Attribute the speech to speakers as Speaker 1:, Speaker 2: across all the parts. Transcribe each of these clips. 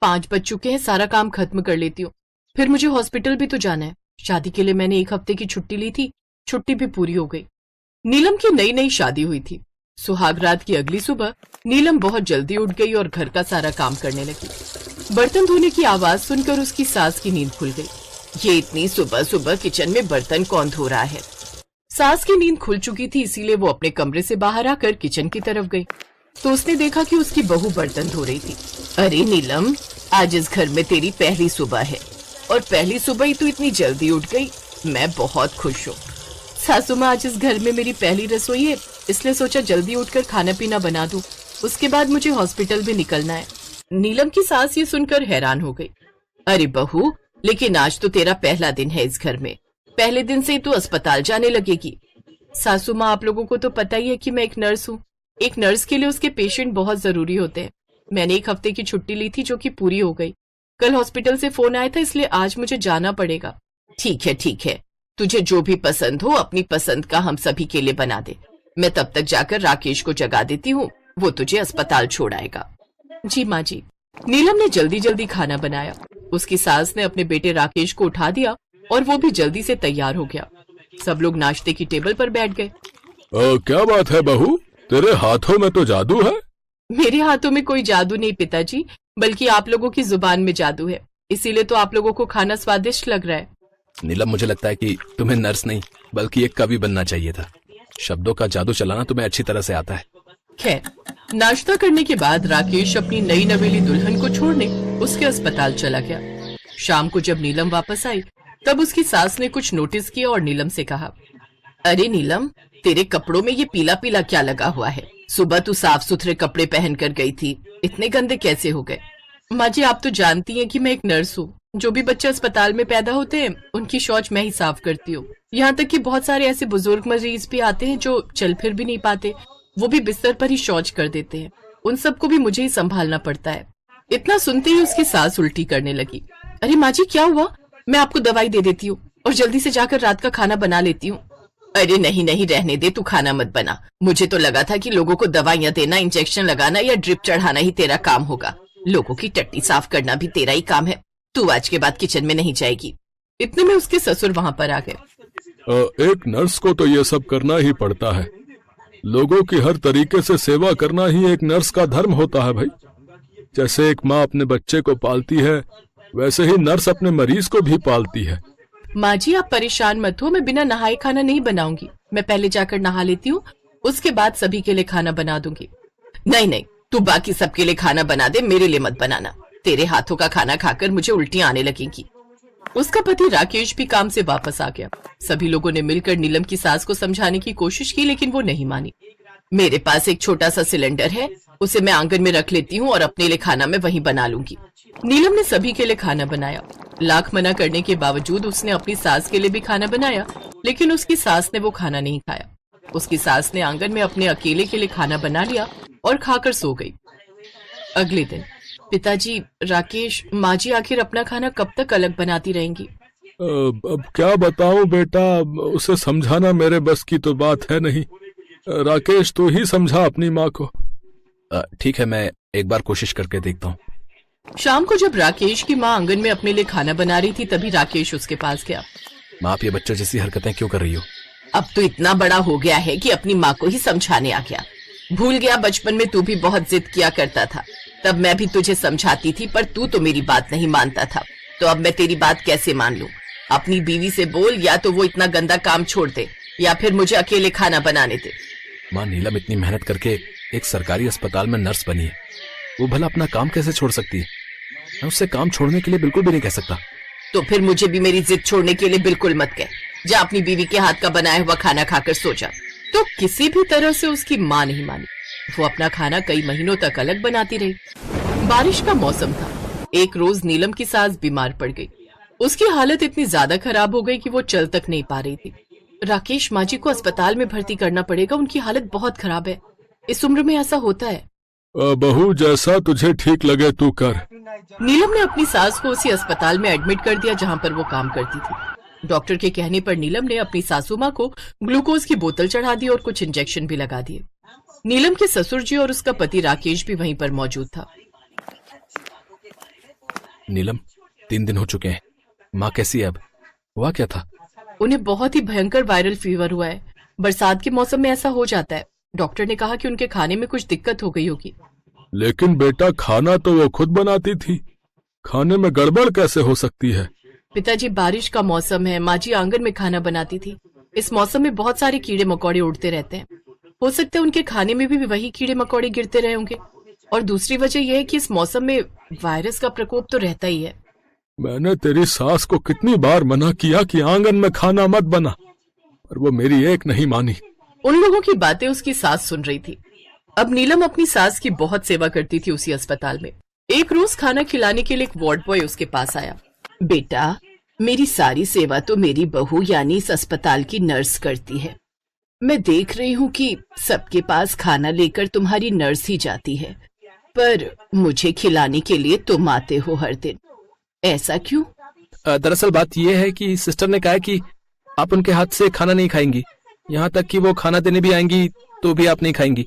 Speaker 1: 5 बज चुके हैं, सारा काम खत्म कर लेती हूँ, फिर मुझे हॉस्पिटल भी तो जाना है। शादी के लिए मैंने 1 हफ्ते की छुट्टी ली थी, छुट्टी भी पूरी हो गई। नीलम की नई नई शादी हुई थी। सुहाग रात की अगली सुबह नीलम बहुत जल्दी उठ गई और घर का सारा काम करने लगी। बर्तन धोने की आवाज सुनकर उसकी सास की नींद खुल गई। ये इतनी सुबह सुबह किचन में बर्तन कौन धो रहा है? सास की नींद खुल चुकी थी, इसीलिए वो अपने कमरे से बाहर आकर किचन की तरफ गई तो उसने देखा कि उसकी बहू बर्तन धो रही थी। अरे नीलम, आज इस घर में तेरी पहली सुबह है और पहली सुबह ही तू इतनी जल्दी उठ गई। मैं बहुत खुश हूँ। सासू माँ, आज इस घर में मेरी पहली रसोई है, इसलिए सोचा जल्दी उठकर खाना पीना बना दूं, उसके बाद मुझे हॉस्पिटल भी निकलना है। नीलम की सास ये सुनकर हैरान हो गई। अरे बहू, लेकिन आज तो तेरा पहला दिन है इस घर में, पहले दिन से ही तू अस्पताल जाने लगेगी। सासू माँ, आप लोगों को तो पता ही है कि मैं एक नर्स हूँ। एक नर्स के लिए उसके पेशेंट बहुत जरूरी होते हैं। मैंने 1 हफ्ते की छुट्टी ली थी जो कि पूरी हो गई। कल हॉस्पिटल से फोन आया था, इसलिए आज मुझे जाना पड़ेगा। ठीक है, तुझे जो भी पसंद हो अपनी पसंद का हम सभी के लिए बना दे। मैं तब तक जाकर राकेश को जगा देती हूँ, वो तुझे अस्पताल छोड़ आएगा। जी माँ जी। नीलम ने जल्दी जल्दी खाना बनाया। उसकी सास ने अपने बेटे राकेश को उठा दिया और वो भी जल्दी से तैयार हो गया। सब लोग नाश्ते की टेबल पर बैठ गए।
Speaker 2: क्या बात है बहू, तेरे हाथों में तो जादू है।
Speaker 1: मेरे हाथों में कोई जादू नहीं पिताजी, बल्कि आप लोगों की जुबान में जादू है, इसीलिए तो आप लोगों को खाना स्वादिष्ट लग रहा है।
Speaker 2: नीलम, मुझे लगता है कि तुम्हें नर्स नहीं बल्कि एक कवि बनना चाहिए था। शब्दों का जादू चलाना तुम्हें अच्छी तरह से आता है।
Speaker 1: खैर, नाश्ता करने के बाद राकेश अपनी नई नवेली दुल्हन को छोड़ने उसके अस्पताल चला गया। शाम को जब नीलम वापस आई तब उसकी सास ने कुछ नोटिस किया और नीलम से कहा, अरे नीलम, तेरे कपड़ों में ये पीला पीला क्या लगा हुआ है? सुबह तू साफ सुथरे कपड़े पहनकर गई थी, इतने गंदे कैसे हो गए? माँ जी, आप तो जानती हैं कि मैं एक नर्स हूँ। जो भी बच्चे अस्पताल में पैदा होते हैं उनकी शौच मैं ही साफ करती हूँ। यहाँ तक कि बहुत सारे ऐसे बुजुर्ग मरीज भी आते हैं जो चल फिर भी नहीं पाते, वो भी बिस्तर पर ही शौच कर देते हैं। उन सबको भी मुझे ही संभालना पड़ता है। इतना सुनते ही उसकी सास उल्टी करने लगी। अरे माँ जी, क्या हुआ? मैं आपको दवाई दे देती हूँ और जल्दी से जाकर रात का खाना बना लेती हूँ। अरे नहीं, रहने दे, तू खाना मत बना। मुझे तो लगा था कि लोगों को दवाइयाँ देना, इंजेक्शन लगाना या ड्रिप चढ़ाना ही तेरा काम होगा। लोगों की टट्टी साफ करना भी तेरा ही काम है। तू आज के बाद किचन में नहीं जाएगी। इतने में उसके ससुर वहाँ पर आ गए।
Speaker 2: एक नर्स को तो ये सब करना ही पड़ता है। लोगों की हर तरीके से सेवा करना ही एक नर्स का धर्म होता है भाई। जैसे एक माँ अपने बच्चे को पालती है, वैसे ही नर्स अपने मरीज को भी पालती है।
Speaker 1: माँ जी, आप परेशान मत हो, मैं बिना नहाए खाना नहीं बनाऊंगी। मैं पहले जाकर नहा लेती हूँ, उसके बाद सभी के लिए खाना बना दूंगी। नहीं, तू बाकी सबके लिए खाना बना दे, मेरे लिए मत बनाना। तेरे हाथों का खाना खाकर मुझे उल्टियां आने लगेंगी। उसका पति राकेश भी काम से वापस आ गया। सभी लोगों ने मिलकर नीलम की सास को समझाने की कोशिश की, लेकिन वो नहीं मानी। मेरे पास एक छोटा सा सिलेंडर है, उसे मैं आंगन में रख लेती हूँ और अपने लिए खाना मैं वहीं बना लूंगी। नीलम ने सभी के लिए खाना बनाया। लाख मना करने के बावजूद उसने अपनी सास के लिए भी खाना बनाया, लेकिन उसकी सास ने वो खाना नहीं खाया। उसकी सास ने आंगन में अपने अकेले के लिए खाना बना लिया और खाकर सो गई। अगले दिन, पिताजी, राकेश, माँ जी आखिर अपना खाना कब तक अलग बनाती रहेंगी?
Speaker 2: अब क्या बताऊं बेटा, उसे समझाना मेरे बस की तो बात है नहीं। राकेश, तू ही समझा अपनी माँ को। ठीक है, मैं एक बार कोशिश करके देखता हूँ।
Speaker 1: शाम को जब राकेश की माँ आंगन में अपने लिए खाना बना रही थी तभी राकेश उसके पास गया।
Speaker 2: माँ, आप ये बच्चों जैसी हरकतें क्यों कर रही हो?
Speaker 1: अब तो इतना बड़ा हो गया है कि अपनी माँ को ही समझाने आ गया। भूल गया बचपन में तू भी बहुत जिद किया करता था, तब मैं भी तुझे समझाती थी पर तू तो मेरी बात नहीं मानता था। तो अब मैं तेरी बात कैसे मान लूं? अपनी बीवी से बोल, या तो वो इतना गंदा काम छोड़ दे या फिर मुझे अकेले खाना बनाने दे।
Speaker 2: माँ, नीलम इतनी मेहनत करके एक सरकारी अस्पताल में नर्स बनी है, वो भला अपना काम कैसे छोड़ सकती है? मैं उससे काम छोड़ने के लिए बिल्कुल भी नहीं कह सकता।
Speaker 1: तो फिर मुझे भी मेरी जिद छोड़ने के लिए बिल्कुल मत कह। जा अपनी बीवी के हाथ का बनाया हुआ खाना खाकर सो जा। तो किसी भी तरह से उसकी माँ नहीं मानी। वो अपना खाना कई महीनों तक अलग बनाती रही। बारिश का मौसम था। एक रोज नीलम की सास बीमार पड़ गई। उसकी हालत इतनी ज्यादा खराब हो गई कि वो चल तक नहीं पा रही थी। राकेश, माँ जी को अस्पताल में भर्ती करना पड़ेगा, उनकी हालत बहुत खराब है। इस उम्र में ऐसा होता है।
Speaker 2: बहू, जैसा तुझे ठीक लगे तू कर।
Speaker 1: नीलम ने अपनी सास को उसी अस्पताल में एडमिट कर दिया जहाँ पर वो काम करती थी। डॉक्टर के कहने पर नीलम ने अपनी सासू माँ को ग्लूकोज की बोतल चढ़ा दी और कुछ इंजेक्शन भी लगा दिए। नीलम के ससुर जी और उसका पति राकेश भी वहीं पर मौजूद था।
Speaker 3: नीलम, 3 दिन हो चुके हैं। माँ कैसी है अब? हुआ क्या था?
Speaker 1: उन्हें बहुत ही भयंकर वायरल फीवर हुआ है। बरसात के मौसम में ऐसा हो जाता है। डॉक्टर ने कहा कि उनके खाने में कुछ दिक्कत हो गई होगी।
Speaker 2: लेकिन बेटा, खाना तो वो खुद बनाती थी, खाने में गड़बड़ कैसे हो सकती है?
Speaker 1: पिताजी, बारिश का मौसम है, माँ जी आंगन में खाना बनाती थी। इस मौसम में बहुत सारे कीड़े मकोड़े उड़ते रहते हैं। हो सकता है उनके खाने में भी वही कीड़े मकोड़े गिरते रहे होंगे। और दूसरी वजह यह है कि इस मौसम में वायरस का प्रकोप तो रहता ही है।
Speaker 2: मैंने तेरी सास को कितनी बार मना किया कि आंगन में खाना मत बना, पर वो मेरी एक नहीं मानी।
Speaker 1: उन लोगों की बातें उसकी सास सुन रही थी। अब नीलम अपनी सास की बहुत सेवा करती थी उसी अस्पताल में। एक रोज खाना खिलाने के लिए एक वार्ड बॉय उसके पास आया। बेटा, मेरी सारी सेवा तो मेरी बहू यानी इस अस्पताल की नर्स करती है। मैं देख रही हूँ कि सबके पास खाना लेकर तुम्हारी नर्स ही जाती है, पर मुझे खिलाने के लिए तुम आते हो हर दिन। ऐसा क्यों?
Speaker 3: दरअसल बात यह है कि सिस्टर ने कहा है कि आप उनके हाथ से खाना नहीं खाएंगी, यहाँ तक कि वो खाना देने भी आएंगी तो भी आप नहीं खाएंगी।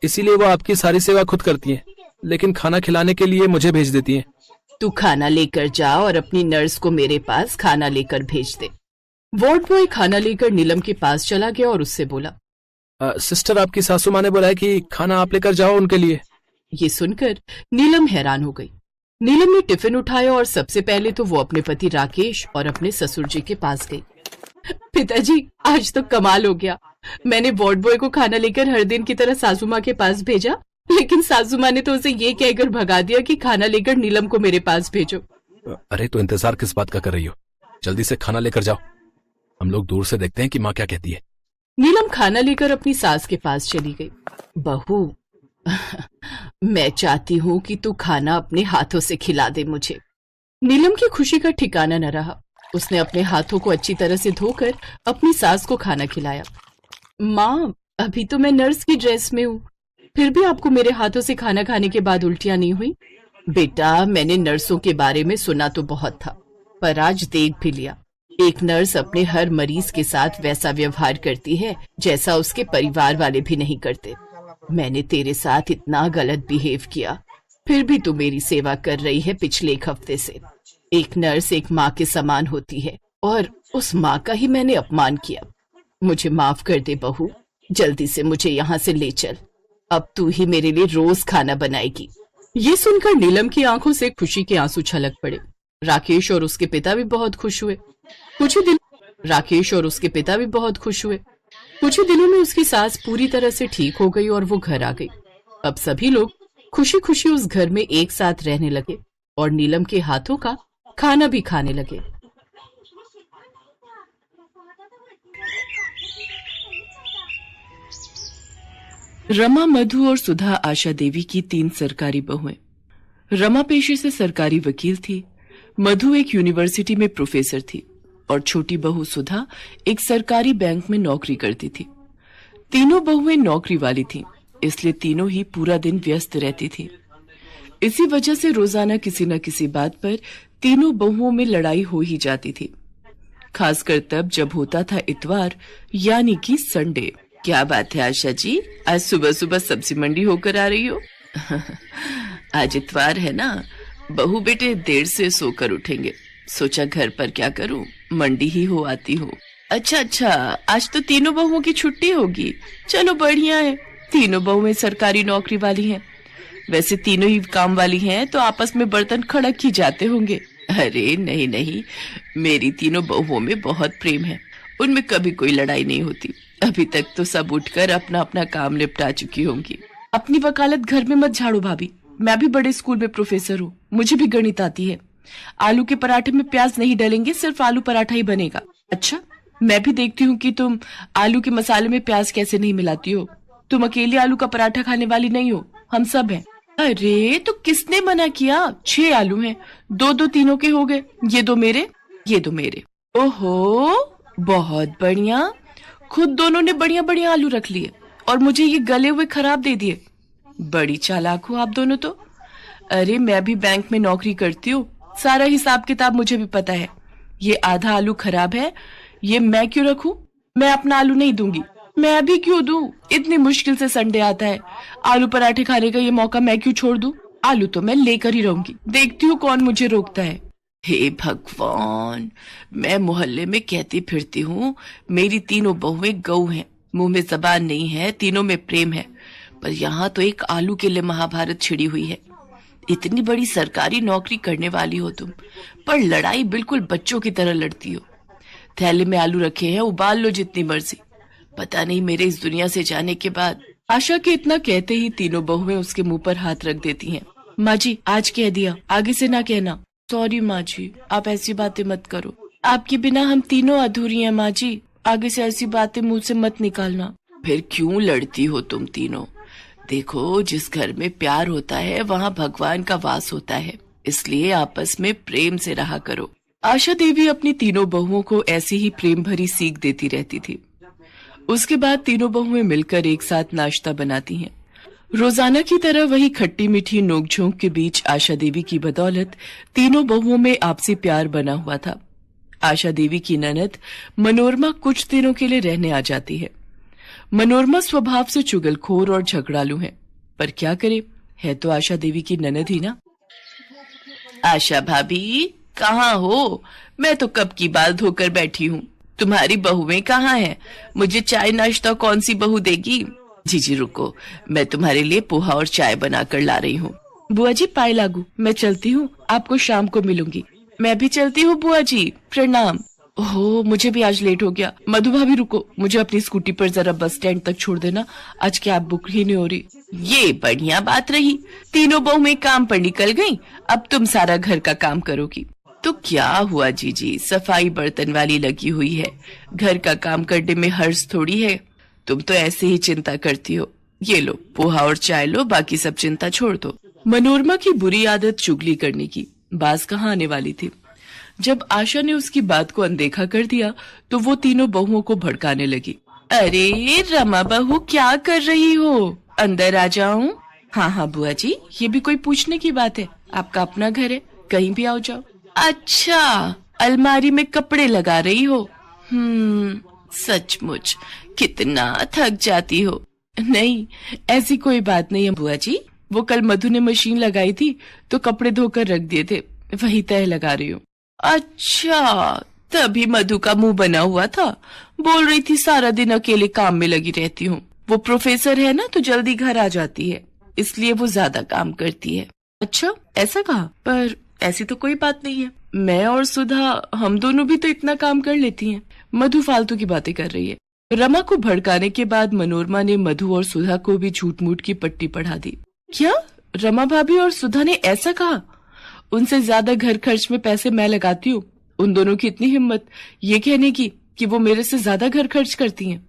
Speaker 3: इसीलिए वो आपकी सारी सेवा खुद करती हैं, लेकिन खाना खिलाने के लिए मुझे भेज देती हैं।
Speaker 1: तू खाना लेकर जा और अपनी नर्स को मेरे पास खाना लेकर भेज दे। वार्ड बॉय खाना लेकर नीलम के पास चला गया और उससे बोला,
Speaker 3: सिस्टर, आपकी सासू माँ ने बोला है कि खाना आप लेकर जाओ उनके लिए।
Speaker 1: ये सुनकर नीलम हैरान हो गई। नीलम ने टिफिन उठाया और सबसे पहले तो वो अपने पति राकेश और अपने ससुर जी के पास गई। पिताजी, आज तो कमाल हो गया। मैंने वार्ड बॉय को खाना लेकर हर दिन की तरह सासू माँ के पास भेजा, लेकिन सासू माँ ने तो उसे ये कहकर भगा दिया कि खाना लेकर नीलम को मेरे पास भेजो।
Speaker 3: अरे तो इंतजार किस बात का कर रही हो? जल्दी से खाना लेकर जाओ, हम लोग दूर से देखते हैं कि माँ क्या कहती है।
Speaker 1: नीलम खाना लेकर अपनी सास के पास चली गई। बहू, मैं चाहती हूँ कि तू खाना अपने हाथों से खिला दे मुझे। नीलम की खुशी का ठिकाना न रहा। उसने अपने हाथों को अच्छी तरह से धोकर अपनी सास को खाना खिलाया। माँ, अभी तो मैं नर्स की ड्रेस में हूँ, फिर भी आपको मेरे हाथों से खाना खाने के बाद उल्टियाँ नहीं हुई? बेटा, मैंने नर्सों के बारे में सुना तो बहुत था, पर आज देख भी लिया। एक नर्स अपने हर मरीज के साथ वैसा व्यवहार करती है जैसा उसके परिवार वाले भी नहीं करते। मैंने तेरे साथ इतना गलत बिहेव किया, फिर भी तू मेरी सेवा कर रही है पिछले 1 हफ्ते से। एक नर्स एक माँ के समान होती है और उस माँ का ही मैंने अपमान किया। मुझे माफ कर दे बहू, जल्दी से मुझे यहाँ से ले चल। अब तू ही मेरे लिए रोज खाना बनाएगी। ये सुनकर नीलम की आंखों से खुशी के आंसू छलक पड़े। राकेश और उसके पिता भी बहुत खुश हुए। कुछ ही दिनों में उसकी सास पूरी तरह से ठीक हो गई और वो घर आ गई। अब सभी लोग खुशी खुशी उस घर में एक साथ रहने लगे और नीलम के हाथों का खाना भी खाने लगे। रमा, मधु और सुधा आशा देवी की 3 सरकारी बहुएं। रमा पेशे से सरकारी वकील थी, मधु एक यूनिवर्सिटी में प्रोफेसर थी और छोटी बहू सुधा एक सरकारी बैंक में नौकरी करती थी। तीनों बहुएं नौकरी वाली थीं, इसलिए तीनों ही पूरा दिन व्यस्त रहती थी। इसी वजह से रोजाना किसी न किसी बात पर तीनों बहुओं में लड़ाई हो ही जाती थी, खासकर तब जब होता था इतवार यानी कि संडे। क्या बात है आशा जी, आज सुबह सुबह सब्जी मंडी होकर आ रही हो? आज इतवार है ना, बहू बेटे देर से सोकर उठेंगे, सोचा घर पर क्या करूं, मंडी ही हो आती हूँ। अच्छा, आज तो तीनों बहुओं की छुट्टी होगी। चलो बढ़िया है, तीनों बहुएं सरकारी नौकरी वाली हैं। वैसे तीनों ही काम वाली हैं तो आपस में बर्तन खड़क ही जाते होंगे। अरे नहीं, मेरी तीनों बहुओं में बहुत प्रेम है, उनमें कभी कोई लड़ाई नहीं होती। अभी तक तो सब उठकर अपना अपना काम निपटा चुकी होंगी। अपनी वकालत घर में मत झाड़ो भाभी, मैं भी बड़े स्कूल में प्रोफेसर हूँ, मुझे भी गणित आती है। आलू के पराठे में प्याज नहीं डलेंगे, सिर्फ आलू पराठा ही बनेगा। अच्छा, मैं भी देखती हूँ कि तुम आलू के मसाले में प्याज कैसे नहीं मिलाती हो। तुम अकेली आलू का पराठा खाने वाली नहीं हो, हम सब हैं। अरे तो किसने मना किया, 6 आलू हैं, 2-2 तीनों के हो गए, ये 2 मेरे, ये 2 मेरे। ओहो, बहुत बढ़िया, खुद दोनों ने बढ़िया बढ़िया आलू रख लिए और मुझे ये गले हुए खराब दे दिए। बड़ी चालाक हो आप दोनों तो। अरे मैं भी बैंक में नौकरी करती हूँ, सारा हिसाब किताब मुझे भी पता है। ये आधा आलू खराब है, ये मैं क्यों रखूं? मैं अपना आलू नहीं दूंगी। मैं अभी क्यों दूं? इतनी मुश्किल से संडे आता है, आलू पराठे खाने का ये मौका मैं क्यों छोड़ दूं?
Speaker 4: आलू तो मैं लेकर ही रहूंगी, देखती हूँ कौन मुझे रोकता है। हे भगवान, मैं मोहल्ले में कहती फिरती हूँ मेरी तीनों बहुएं गऊ हैं, मुंह में जबान नहीं है, तीनों में प्रेम है, पर यहाँ तो एक आलू के लिए महाभारत छिड़ी हुई है। इतनी बड़ी सरकारी नौकरी करने वाली हो तुम, पर लड़ाई बिल्कुल बच्चों की तरह लड़ती हो। थैले में आलू रखे हैं, उबाल लो जितनी मर्जी। पता नहीं मेरे इस दुनिया से जाने के बाद। आशा के इतना कहते ही तीनों बहुएं उसके मुंह पर हाथ रख देती हैं। माँ जी, आज कह दिया, आगे से ना कहना। सॉरी माँ जी, आप ऐसी बातें मत करो, आपके बिना हम तीनों अधूरी हैं माँ जी, आगे से ऐसी बातें मुंह से मत निकालना। फिर क्यों लड़ती हो तुम तीनों? देखो, जिस घर में प्यार होता है वहाँ भगवान का वास होता है, इसलिए आपस में प्रेम से रहा करो। आशा देवी अपनी तीनों बहुओं को ऐसी ही प्रेम भरी सीख देती रहती थी। उसके बाद तीनों बहुएं मिलकर एक साथ नाश्ता बनाती हैं। रोजाना की तरह वही खट्टी मीठी नोकझोंक के बीच आशा देवी की बदौलत तीनों बहुओं में आपसी प्यार बना हुआ था। आशा देवी की ननद मनोरमा कुछ दिनों के लिए रहने आ जाती है। मनोरमा स्वभाव से चुगलखोर और झगड़ालू है, पर क्या करे, है तो आशा देवी की ननद ही ना। आशा भाभी, कहाँ हो? मैं तो कब की बाल धोकर बैठी हूँ, तुम्हारी बहुएं कहाँ हैं? मुझे चाय नाश्ता कौन सी बहू देगी? जी रुको, मैं तुम्हारे लिए पोहा और चाय बनाकर ला रही हूँ। बुआ जी पाए लागू, मैं चलती हूँ, आपको शाम को मिलूंगी। मैं भी चलती हूँ बुआ जी, प्रणाम। ओहो, मुझे भी आज लेट हो गया। मधु भाभी रुको, मुझे अपनी स्कूटी पर जरा बस स्टैंड तक छोड़ देना, आज कैब बुक ही नहीं हो रही। ये बढ़िया बात रही, तीनों बहुएं काम पर निकल गईं, अब तुम सारा घर का काम करोगी। तो क्या हुआ जीजी, सफाई बर्तन वाली लगी हुई है, घर का काम करने में हर्ष थोड़ी है। तुम तो ऐसे ही चिंता करती हो। ये लो पोहा और चाय लो, बाकी सब चिंता छोड़ दो। मनोरमा की बुरी आदत चुगली करने की बाज कहाँ आने वाली थी। जब आशा ने उसकी बात को अनदेखा कर दिया तो वो तीनों बहुओं को भड़काने लगी। अरे रमा बहू, क्या कर रही हो? अंदर आ जाऊं? हाँ बुआ जी, ये भी कोई पूछने की बात है? आपका अपना घर है, कहीं भी आओ जाओ। अच्छा, अलमारी में कपड़े लगा रही हो? सचमुच कितना थक जाती हो। नहीं, ऐसी कोई बात नहीं है बुआ जी, वो कल मधु ने मशीन लगाई थी तो कपड़े धोकर रख दिए थे, वही तय लगा रही हूँ। अच्छा, तभी मधु का मुंह बना हुआ था, बोल रही थी सारा दिन अकेले काम में लगी रहती हूँ। वो प्रोफेसर है ना, तो जल्दी घर आ जाती है, इसलिए वो ज्यादा काम करती है। अच्छा, ऐसा कहा? पर ऐसी तो कोई बात नहीं है, मैं और सुधा हम दोनों भी तो इतना काम कर लेती हैं। मधु फालतू की बातें कर रही है। रमा को भड़काने के बाद मनोरमा ने मधु और सुधा को भी झूठ मूठ की पट्टी पढ़ा दी। क्या रमा भाभी और सुधा ने ऐसा कहा? उनसे ज्यादा घर खर्च में पैसे मैं लगाती हूँ। उन दोनों की इतनी हिम्मत ये कहने की कि वो मेरे से ज्यादा घर खर्च करती हैं।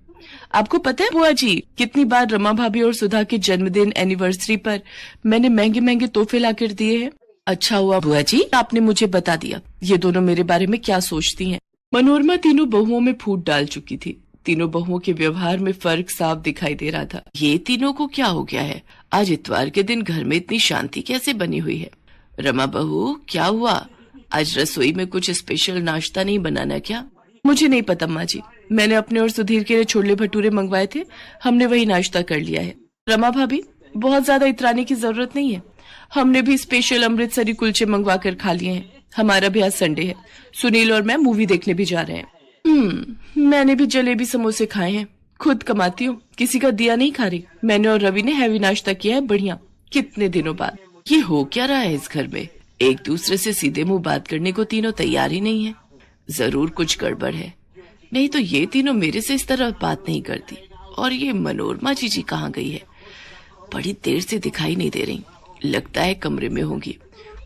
Speaker 4: आपको पता है बुआ जी, कितनी बार रमा भाभी और सुधा के जन्मदिन एनिवर्सरी पर मैंने महंगे महंगे तोहफे लाकर दिए हैं। अच्छा हुआ बुआ जी आपने मुझे बता दिया, ये दोनों मेरे बारे में क्या सोचती हैं। मनोरमा तीनों बहुओं में फूट डाल चुकी थी। तीनों बहुओं के व्यवहार में फर्क साफ दिखाई दे रहा था। ये तीनों को क्या हो गया है? आज इतवार के दिन घर में इतनी शांति कैसे बनी हुई है? रमा बहू, क्या हुआ? आज रसोई में कुछ स्पेशल नाश्ता नहीं बनाना क्या? मुझे नहीं पता माँ जी, मैंने अपने और सुधीर के लिए छोले भटूरे मंगवाए थे, हमने वही नाश्ता कर लिया है। रमा भाभी, बहुत ज्यादा इतराने की जरूरत नहीं है, हमने भी स्पेशल अमृतसरी कुलचे मंगवा कर खा लिए हैं। हमारा भी आज संडे है, सुनील और मैं मूवी देखने भी जा रहे हैं। मैंने भी जलेबी समोसे खाए हैं, खुद कमाती हूँ, किसी का दिया नहीं खा रही। मैंने और रवि ने हैवी नाश्ता किया है, बढ़िया, कितने दिनों बाद। ये हो क्या रहा है इस घर में? एक दूसरे से सीधे मुंह बात करने को तीनों तैयार ही नहीं है। जरूर कुछ गड़बड़ है, नहीं तो ये तीनों मेरे से इस तरह बात नहीं करती। और ये मनोरमा जीजी कहाँ गई है? बड़ी देर से दिखाई नहीं दे रही, लगता है कमरे में होंगी।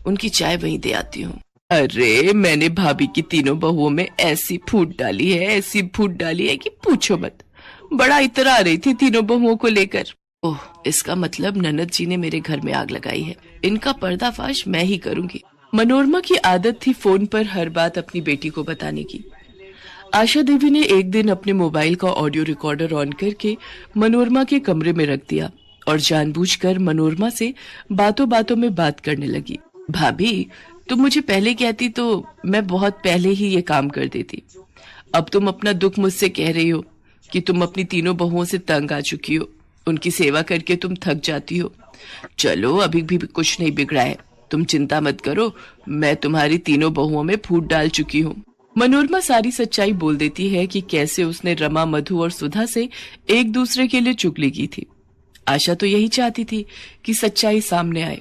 Speaker 4: उनकी चाय वहीं दे आती हूँ। अरे मैंने भाभी की तीनों बहुओं में ऐसी फूट डाली है, ऐसी फूट डाली है कि पूछो मत। बड़ा इतरा रही थी तीनों बहुओं को लेकर। ओह, इसका मतलब ननद जी ने मेरे घर में आग लगाई है। इनका पर्दाफाश मैं ही करूंगी। मनोरमा की आदत थी फोन पर हर बात अपनी बेटी को बताने की। आशा देवी ने एक दिन अपने मोबाइल का ऑडियो रिकॉर्डर ऑन करके मनोरमा के कमरे में रख दिया और जानबूझकर मनोरमा से बातों बातों में बात करने लगी। भाभी, तुम मुझे पहले कहती तो मैं बहुत पहले ही ये काम कर देती। अब तुम अपना दुख मुझसे कह रही हो कि तुम अपनी तीनों बहुओं से तंग आ चुकी हो। उनकी सेवा करके तुम थक जाती हो। चलो, अभी भी कुछ नहीं बिगड़ा है, तुम चिंता मत करो, मैं तुम्हारी तीनों बहुओं में फूट डाल चुकी हूँ। मनोरमा सारी सच्चाई बोल देती है कि कैसे उसने रमा, मधु और सुधा से एक दूसरे के लिए चुगली की थी। आशा तो यही चाहती थी कि सच्चाई सामने आए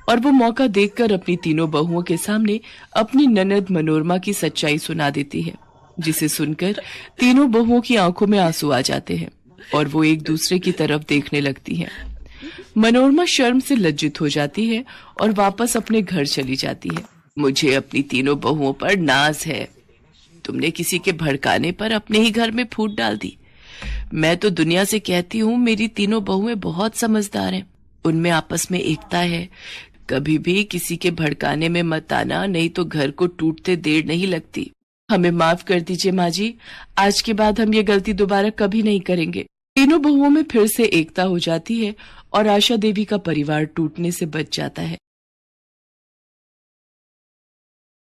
Speaker 4: और वो मौका देखकर अपनी तीनों बहुओं के सामने अपनी ननद मनोरमा की सच्चाई सुना देती है, जिसे सुनकर तीनों बहुओं की आंखों में आंसू आ जाते हैं और वो एक दूसरे की तरफ देखने लगती हैं। मनोरमा शर्म से लज्जित हो जाती है और वापस अपने घर चली जाती है। मुझे अपनी तीनों बहुओं पर नाज है। तुमने किसी के भड़काने पर अपने ही घर में फूट डाल दी। मैं तो दुनिया से कहती हूँ मेरी तीनों बहुएं बहुत समझदार हैं, उनमें आपस में एकता है। कभी भी किसी के भड़काने में मत आना, नहीं तो घर को टूटते देर नहीं लगती। हमें माफ कर दीजिए माँ जी, आज के बाद हम ये गलती दोबारा कभी नहीं करेंगे। तीनों बहुओं में फिर से एकता हो जाती है और आशा देवी का परिवार टूटने से बच जाता है।